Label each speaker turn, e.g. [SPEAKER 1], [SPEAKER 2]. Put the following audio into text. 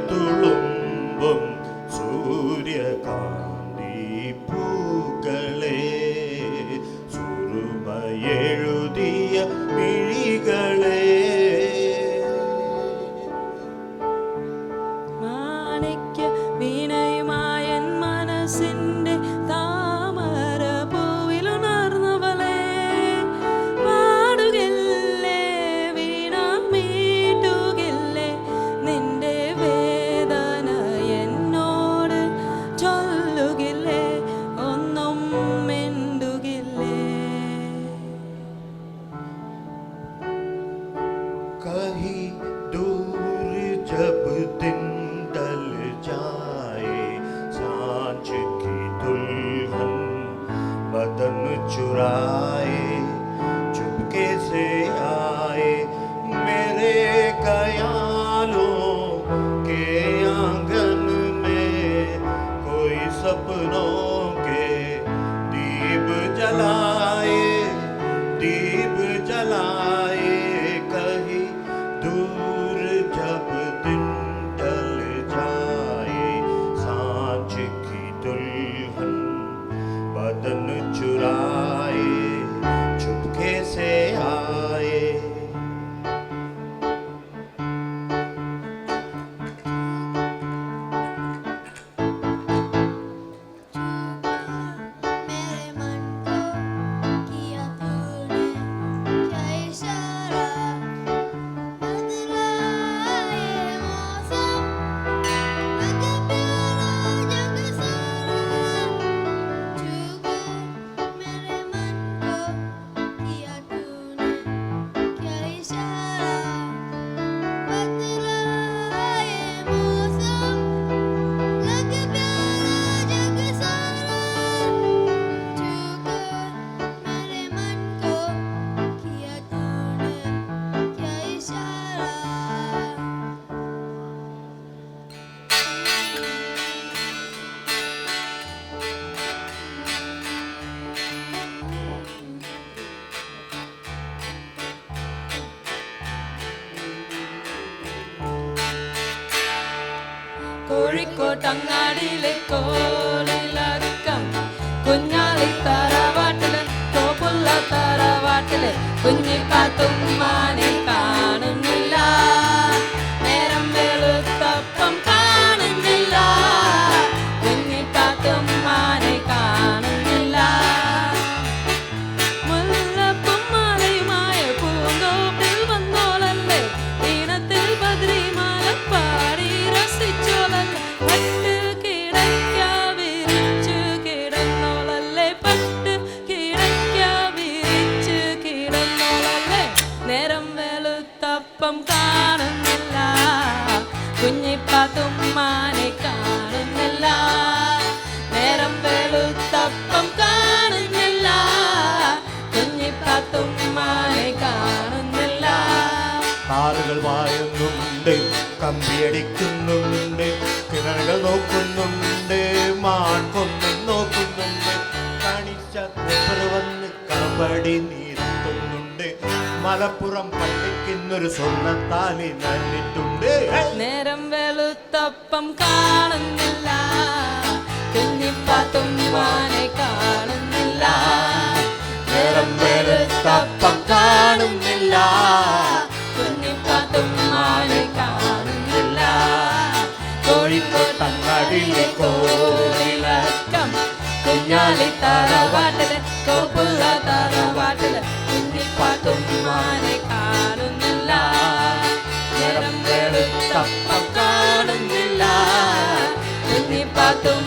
[SPEAKER 1] തുളുമ്പും സൂര്യകാന്തി പൂക്കളെ സുറുമയെഴുതിയ മിഴികളെ
[SPEAKER 2] മാണിക്യ വീണയുമായ മനസ്സിന്റെ താമര പൂവിലുണർന്നവളെ പാടുകില്ലേ വീണ മീട്ടുകില്ലേ നിന്റെ വേദന എന്നോട് ചൊല്ലുകില്ലേ ഒന്നും മിണ്ടുകില്ലേ
[SPEAKER 1] कहीं दूर जब दिन ढल जाए सांझ की दुल्हन बदन चुराए चुपके से आए मेरे ख्यालों के आंगन में कोई सपनों के दीप जलाए कहीं दूर जब दिन ढल जाए सांझ की दुल्हन बदन चुराए चुपके से आए
[SPEAKER 3] मेरे मन को किया तूने क्या इशारा बदला ये मौसम लगा प्यारा जग सारा छू मेरे मन को किया तूने क्या इशारा बदला ये मौसम लगा प्यारा जग सारा मेरे मन को किया तूने क्या इशारा
[SPEAKER 2] കോഴിക്കോട്ടങ്ങാടിയിലെ കോളിലക്കം കുഞ്ഞാലി തറവാട്ടിലെ തോപ്പുള്ള തറവാട്ടിലെ കുഞ്ഞിപ്പാത്തുമ്മാനെ കാണുന്നില്ല നേരം വെളുത്തപ്പം കാണുന്നില്ല കുഞ്ഞിപ്പാത്തുമ്മാനെ കാണുന്നില്ല മുല്ലപ്പും മാലയുമായ പൂന്തോപ്പിൽ വന്നോളല്ലേ ഈണത്തിൽ ബദ്രിമാല പാടി രസിച്ചോളല്ലേ പട്ട് കിടക്ക വിരിച്ചു കിടന്നോളല്ലേ പട്ട് കിടക്ക വിരിച്ചു കിടന്നോളല്ലേ നേരം വെളുത്തപ്പം കാണുന്നില്ല കുഞ്ഞിപ്പാത്തുമ്മാനെ കാണുന്നില്ല നേരം വെളുത്തപ്പം കാണുന്നില്ല കുഞ്ഞിപ്പാത്തുമ്മാനെ കാണുന്നില്ല
[SPEAKER 1] കാറുകൾ വായുന്നുണ്ട് കമ്പിയടിക്കുന്നുണ്ട് കിണറുകൾ നോക്കുന്നുണ്ട് മാൺകൊന്നും നോക്കുന്നുണ്ട് കാണിച്ച പേപ്പർ വന്ന് കബടി നീർത്തുന്നുണ്ട് മലപ്പുറം പള്ളിക്കുന്നൊരു സ്വർണ്ണത്താലി നന്നിട്ടുണ്ട്
[SPEAKER 2] നേരം വെളുത്തപ്പം കാണുന്നില്ല കുഞ്ഞിപ്പാത്തുമ്മാനെ കാണുന്നില്ല
[SPEAKER 1] നേരം വെളുത്തപ്പം കാണുന്നില്ല
[SPEAKER 2] കുഞ്ഞിപ്പാത്തുമ്മാനെ കാണുന്നില്ല
[SPEAKER 1] കോഴിക്കോട്ടങ്ങാടിയിലെ
[SPEAKER 2] കോളിലക്കം കുഞ്ഞാലി തറവാട്ടിലെ കോപ്പുള്ള തറവാട്ടിലെ കുഞ്ഞിപ്പാത്തുമ്മാനെ കാണുന്നില്ല നേരം വെളുത്തപ്പം കാണുന്നില്ല കുഞ്ഞിപ്പാത്തും